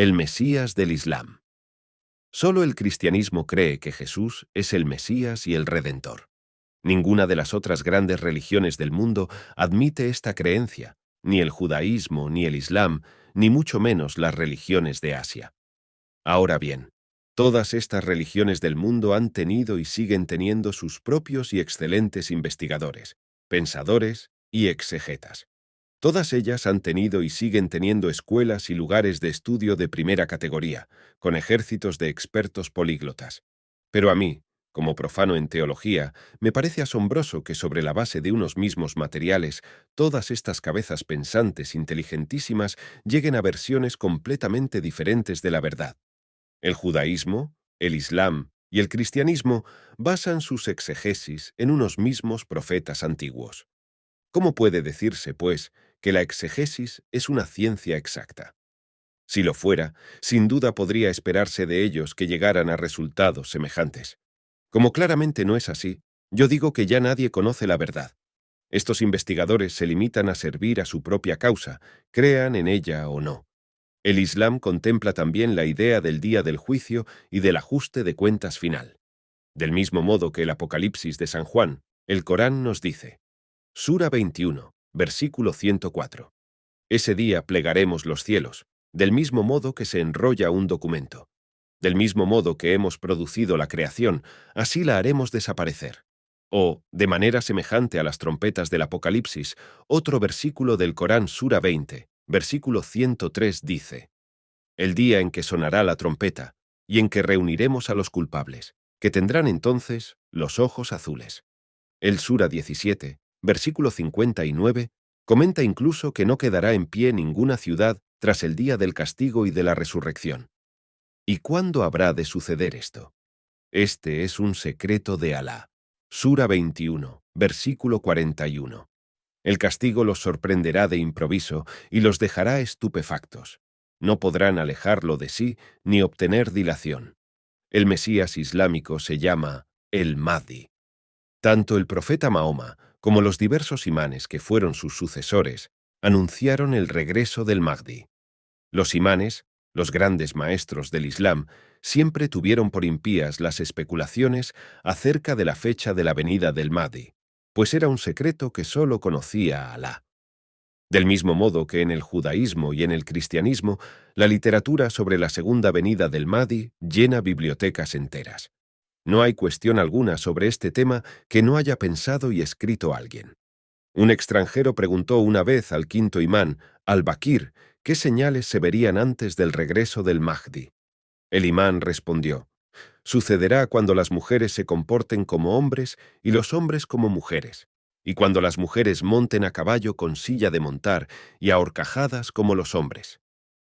el Mesías del Islam. Solo el cristianismo cree que Jesús es el Mesías y el Redentor. Ninguna de las otras grandes religiones del mundo admite esta creencia, ni el judaísmo, ni el islam, ni mucho menos las religiones de Asia. Ahora bien, todas estas religiones del mundo han tenido y siguen teniendo sus propios y excelentes investigadores, pensadores y exegetas. Todas ellas han tenido y siguen teniendo escuelas y lugares de estudio de primera categoría, con ejércitos de expertos políglotas. Pero a mí, como profano en teología, me parece asombroso que sobre la base de unos mismos materiales, todas estas cabezas pensantes inteligentísimas lleguen a versiones completamente diferentes de la verdad. El judaísmo, el islam y el cristianismo basan sus exegesis en unos mismos profetas antiguos. ¿Cómo puede decirse, pues, que la exegesis es una ciencia exacta? Si lo fuera, sin duda podría esperarse de ellos que llegaran a resultados semejantes. Como claramente no es así, yo digo que ya nadie conoce la verdad. Estos investigadores se limitan a servir a su propia causa, crean en ella o no. El Islam contempla también la idea del día del juicio y del ajuste de cuentas final. Del mismo modo que el Apocalipsis de San Juan, el Corán nos dice: Sura 21, versículo 104. Ese día plegaremos los cielos, del mismo modo que se enrolla un documento. Del mismo modo que hemos producido la creación, así la haremos desaparecer. O, de manera semejante a las trompetas del Apocalipsis, otro versículo del Corán Sura 20, versículo 103 dice: El día en que sonará la trompeta, y en que reuniremos a los culpables, que tendrán entonces los ojos azules. El Sura 17, versículo 59, comenta incluso que no quedará en pie ninguna ciudad tras el día del castigo y de la resurrección. ¿Y cuándo habrá de suceder esto? Este es un secreto de Alá. Sura 21, versículo 41. El castigo los sorprenderá de improviso y los dejará estupefactos. No podrán alejarlo de sí ni obtener dilación. El Mesías islámico se llama el Mahdi. Tanto el profeta Mahoma como los diversos imanes que fueron sus sucesores anunciaron el regreso del Mahdi. Los imanes, los grandes maestros del Islam, siempre tuvieron por impías las especulaciones acerca de la fecha de la venida del Mahdi, pues era un secreto que sólo conocía Alá. Del mismo modo que en el judaísmo y en el cristianismo, la literatura sobre la segunda venida del Mahdi llena bibliotecas enteras. No hay cuestión alguna sobre este tema que no haya pensado y escrito alguien. Un extranjero preguntó una vez al quinto imán, al-Bakir, qué señales se verían antes del regreso del Mahdi. El imán respondió: sucederá cuando las mujeres se comporten como hombres y los hombres como mujeres, y cuando las mujeres monten a caballo con silla de montar y a horcajadas como los hombres.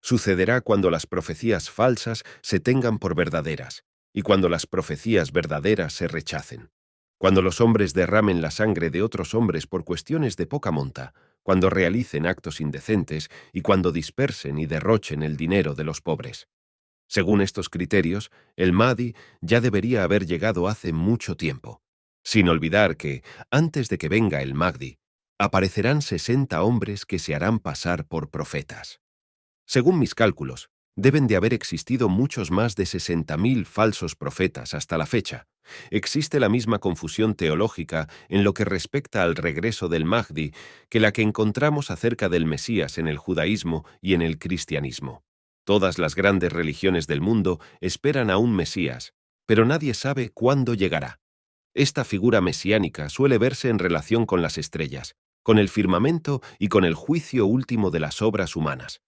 Sucederá cuando las profecías falsas se tengan por verdaderas, y cuando las profecías verdaderas se rechacen. Cuando los hombres derramen la sangre de otros hombres por cuestiones de poca monta, cuando realicen actos indecentes y cuando dispersen y derrochen el dinero de los pobres. Según estos criterios, el Mahdi ya debería haber llegado hace mucho tiempo. Sin olvidar que, antes de que venga el Mahdi, aparecerán 60 hombres que se harán pasar por profetas. Según mis cálculos, deben de haber existido muchos más de 60.000 falsos profetas hasta la fecha. Existe la misma confusión teológica en lo que respecta al regreso del Mahdi que la que encontramos acerca del Mesías en el judaísmo y en el cristianismo. Todas las grandes religiones del mundo esperan a un Mesías, pero nadie sabe cuándo llegará. Esta figura mesiánica suele verse en relación con las estrellas, con el firmamento y con el juicio último de las obras humanas.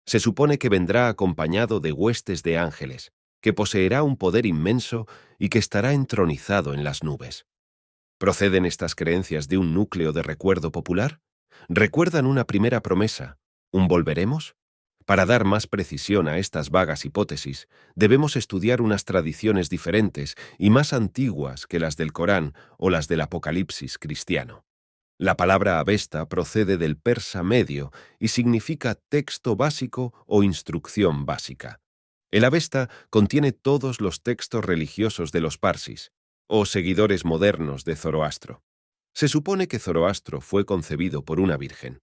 Se supone que vendrá acompañado de huestes de ángeles, que poseerá un poder inmenso y que estará entronizado en las nubes. ¿Proceden estas creencias de un núcleo de recuerdo popular? ¿Recuerdan una primera promesa, un volveremos? Para dar más precisión a estas vagas hipótesis, debemos estudiar unas tradiciones diferentes y más antiguas que las del Corán o las del Apocalipsis cristiano. La palabra Avesta procede del persa medio y significa texto básico o instrucción básica. El Avesta contiene todos los textos religiosos de los parsis, o seguidores modernos de Zoroastro. Se supone que Zoroastro fue concebido por una virgen.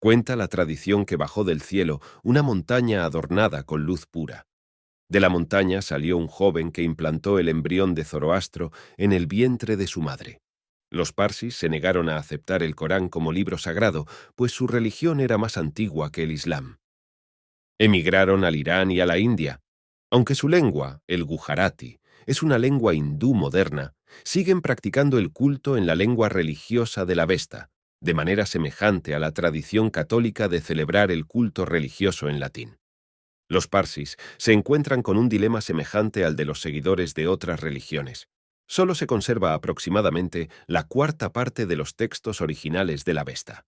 Cuenta la tradición que bajó del cielo una montaña adornada con luz pura. De la montaña salió un joven que implantó el embrión de Zoroastro en el vientre de su madre. Los parsis se negaron a aceptar el Corán como libro sagrado, pues su religión era más antigua que el Islam. Emigraron al Irán y a la India. Aunque su lengua, el gujarati, es una lengua hindú moderna, siguen practicando el culto en la lengua religiosa de la Vesta, de manera semejante a la tradición católica de celebrar el culto religioso en latín. Los parsis se encuentran con un dilema semejante al de los seguidores de otras religiones. Solo se conserva aproximadamente la cuarta parte de los textos originales de la Vesta.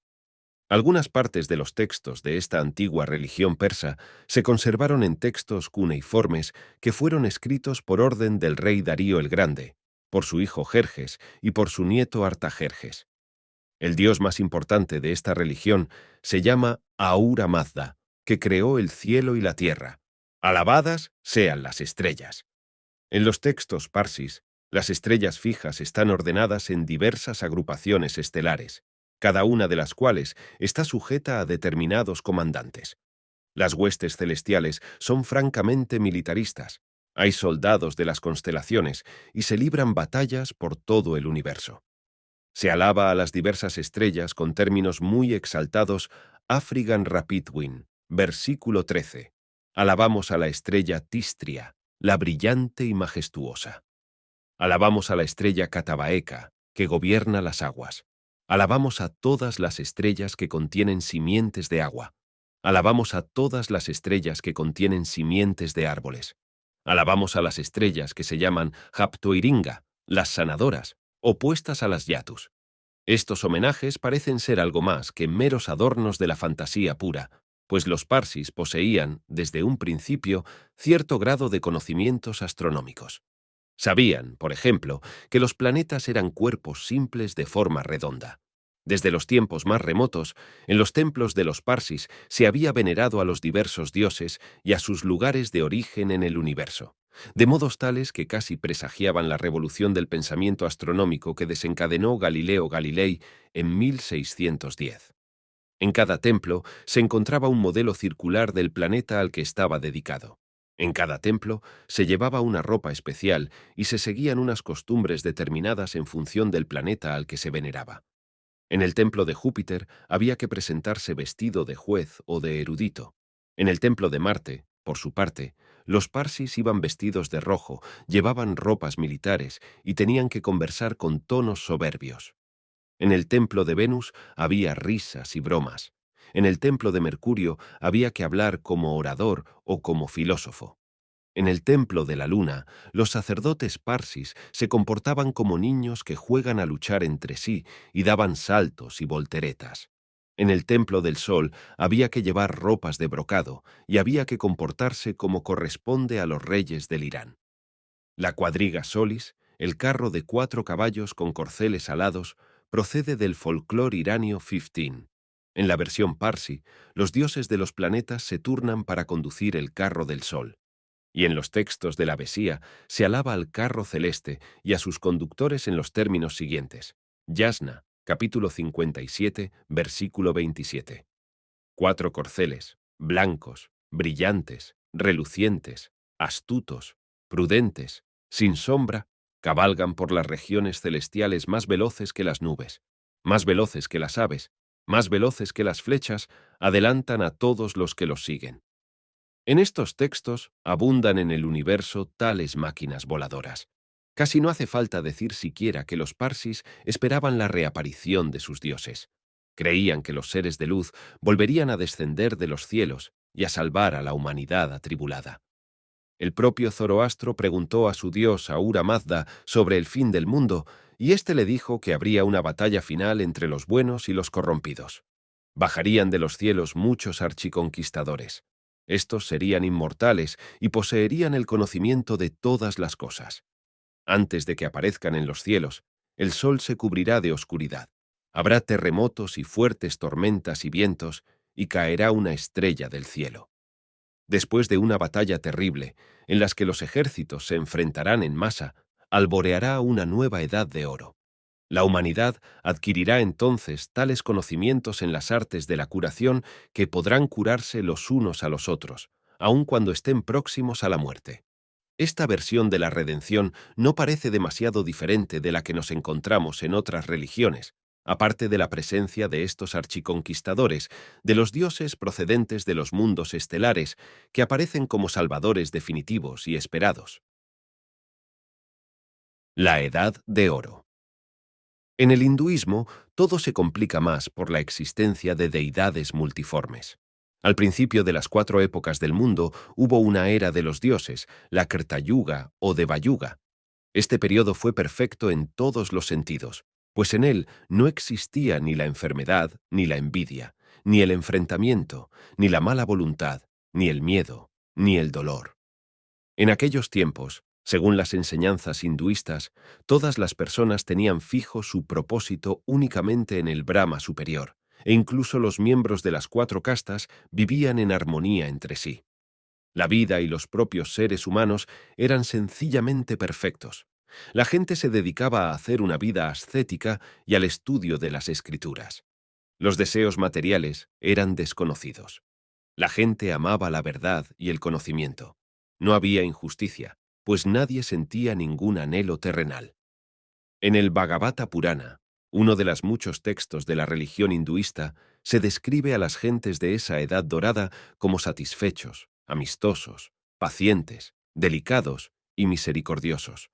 Algunas partes de los textos de esta antigua religión persa se conservaron en textos cuneiformes que fueron escritos por orden del rey Darío el Grande, por su hijo Jerjes y por su nieto Artajerjes. El dios más importante de esta religión se llama Ahura Mazda, que creó el cielo y la tierra. Alabadas sean las estrellas. En los textos parsis, las estrellas fijas están ordenadas en diversas agrupaciones estelares, cada una de las cuales está sujeta a determinados comandantes. Las huestes celestiales son francamente militaristas. Hay soldados de las constelaciones y se libran batallas por todo el universo. Se alaba a las diversas estrellas con términos muy exaltados. Afrigan Rapidwin, versículo 13. Alabamos a la estrella Tistria, la brillante y majestuosa. Alabamos a la estrella Catabaeca, que gobierna las aguas. Alabamos a todas las estrellas que contienen simientes de agua. Alabamos a todas las estrellas que contienen simientes de árboles. Alabamos a las estrellas que se llaman Haptoiringa, las sanadoras, opuestas a las Yatus. Estos homenajes parecen ser algo más que meros adornos de la fantasía pura, pues los parsis poseían, desde un principio, cierto grado de conocimientos astronómicos. Sabían, por ejemplo, que los planetas eran cuerpos simples de forma redonda. Desde los tiempos más remotos, en los templos de los parsis se había venerado a los diversos dioses y a sus lugares de origen en el universo, de modos tales que casi presagiaban la revolución del pensamiento astronómico que desencadenó Galileo Galilei en 1610. En cada templo se encontraba un modelo circular del planeta al que estaba dedicado. En cada templo se llevaba una ropa especial y se seguían unas costumbres determinadas en función del planeta al que se veneraba. En el templo de Júpiter había que presentarse vestido de juez o de erudito. En el templo de Marte, por su parte, los parsis iban vestidos de rojo, llevaban ropas militares y tenían que conversar con tonos soberbios. En el templo de Venus había risas y bromas. En el templo de Mercurio había que hablar como orador o como filósofo. En el templo de la luna, los sacerdotes parsis se comportaban como niños que juegan a luchar entre sí y daban saltos y volteretas. En el templo del sol había que llevar ropas de brocado y había que comportarse como corresponde a los reyes del Irán. La cuadriga solis, el carro de 4 caballos con corceles alados, procede del folclore iranio 15. En la versión parsi, los dioses de los planetas se turnan para conducir el carro del sol. Y en los textos de la Besía se alaba al carro celeste y a sus conductores en los términos siguientes. Yasna, capítulo 57, versículo 27. 4 corceles, blancos, brillantes, relucientes, astutos, prudentes, sin sombra, cabalgan por las regiones celestiales más veloces que las nubes, más veloces que las aves, más veloces que las flechas, adelantan a todos los que los siguen. En estos textos abundan en el universo tales máquinas voladoras. Casi no hace falta decir siquiera que los parsis esperaban la reaparición de sus dioses. Creían que los seres de luz volverían a descender de los cielos y a salvar a la humanidad atribulada. El propio Zoroastro preguntó a su dios Ahura Mazda sobre el fin del mundo, y éste le dijo que habría una batalla final entre los buenos y los corrompidos. Bajarían de los cielos muchos archiconquistadores. Estos serían inmortales y poseerían el conocimiento de todas las cosas. Antes de que aparezcan en los cielos, el sol se cubrirá de oscuridad. Habrá terremotos y fuertes tormentas y vientos, y caerá una estrella del cielo. Después de una batalla terrible, en las que los ejércitos se enfrentarán en masa, alboreará una nueva edad de oro. La humanidad adquirirá entonces tales conocimientos en las artes de la curación que podrán curarse los unos a los otros, aun cuando estén próximos a la muerte. Esta versión de la redención no parece demasiado diferente de la que nos encontramos en otras religiones, aparte de la presencia de estos archiconquistadores, de los dioses procedentes de los mundos estelares, que aparecen como salvadores definitivos y esperados. La Edad de Oro. En el hinduismo, todo se complica más por la existencia de deidades multiformes. Al principio de las 4 épocas del mundo hubo una era de los dioses, la Krta Yuga o Deva Yuga. Este periodo fue perfecto en todos los sentidos, pues en él no existía ni la enfermedad, ni la envidia, ni el enfrentamiento, ni la mala voluntad, ni el miedo, ni el dolor. En aquellos tiempos, según las enseñanzas hinduistas, todas las personas tenían fijo su propósito únicamente en el Brahma superior, e incluso los miembros de las 4 castas vivían en armonía entre sí. La vida y los propios seres humanos eran sencillamente perfectos. La gente se dedicaba a hacer una vida ascética y al estudio de las escrituras. Los deseos materiales eran desconocidos. La gente amaba la verdad y el conocimiento. No había injusticia, pues nadie sentía ningún anhelo terrenal. En el Bhagavata Purana, uno de los muchos textos de la religión hinduista, se describe a las gentes de esa edad dorada como satisfechos, amistosos, pacientes, delicados y misericordiosos.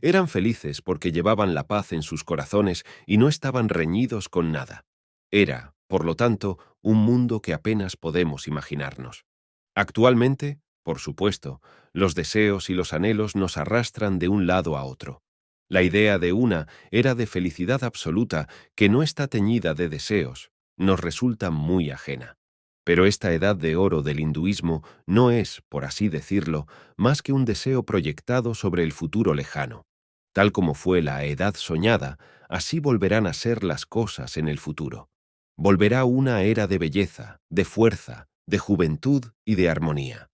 Eran felices porque llevaban la paz en sus corazones y no estaban reñidos con nada. Era, por lo tanto, un mundo que apenas podemos imaginarnos. Actualmente, por supuesto, los deseos y los anhelos nos arrastran de un lado a otro. La idea de una era de felicidad absoluta que no está teñida de deseos nos resulta muy ajena. Pero esta edad de oro del hinduismo no es, por así decirlo, más que un deseo proyectado sobre el futuro lejano. Tal como fue la edad soñada, así volverán a ser las cosas en el futuro. Volverá una era de belleza, de fuerza, de juventud y de armonía.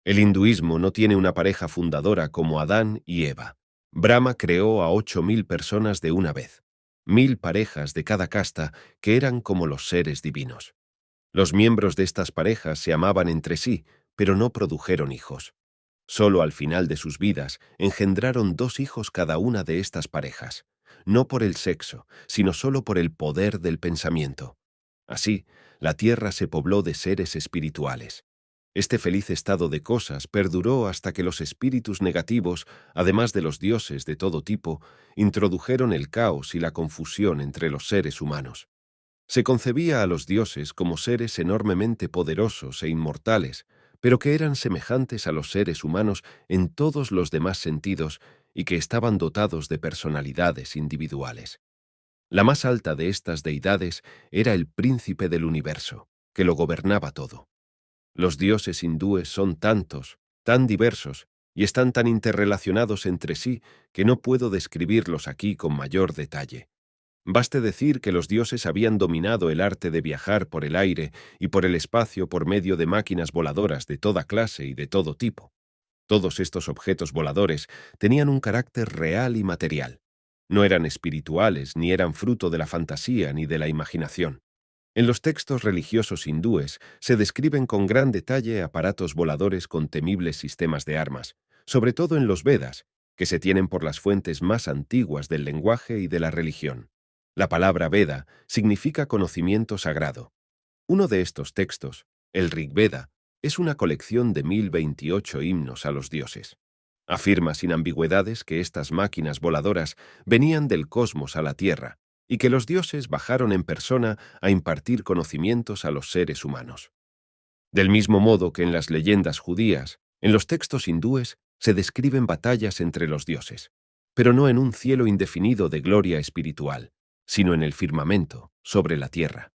El hinduismo no tiene una pareja fundadora como Adán y Eva. Brahma creó a 8.000 personas de una vez, 1.000 parejas de cada casta que eran como los seres divinos. Los miembros de estas parejas se amaban entre sí, pero no produjeron hijos. Solo al final de sus vidas engendraron 2 hijos cada una de estas parejas, no por el sexo, sino solo por el poder del pensamiento. Así, la tierra se pobló de seres espirituales. Este feliz estado de cosas perduró hasta que los espíritus negativos, además de los dioses de todo tipo, introdujeron el caos y la confusión entre los seres humanos. Se concebía a los dioses como seres enormemente poderosos e inmortales, pero que eran semejantes a los seres humanos en todos los demás sentidos y que estaban dotados de personalidades individuales. La más alta de estas deidades era el príncipe del universo, que lo gobernaba todo. Los dioses hindúes son tantos, tan diversos, y están tan interrelacionados entre sí que no puedo describirlos aquí con mayor detalle. Baste decir que los dioses habían dominado el arte de viajar por el aire y por el espacio por medio de máquinas voladoras de toda clase y de todo tipo. Todos estos objetos voladores tenían un carácter real y material. No eran espirituales, ni eran fruto de la fantasía ni de la imaginación. En los textos religiosos hindúes se describen con gran detalle aparatos voladores con temibles sistemas de armas, sobre todo en los Vedas, que se tienen por las fuentes más antiguas del lenguaje y de la religión. La palabra Veda significa conocimiento sagrado. Uno de estos textos, el Rig Veda, es una colección de 1028 himnos a los dioses. Afirma sin ambigüedades que estas máquinas voladoras venían del cosmos a la Tierra y que los dioses bajaron en persona a impartir conocimientos a los seres humanos. Del mismo modo que en las leyendas judías, en los textos hindúes se describen batallas entre los dioses, pero no en un cielo indefinido de gloria espiritual, sino en el firmamento, sobre la tierra.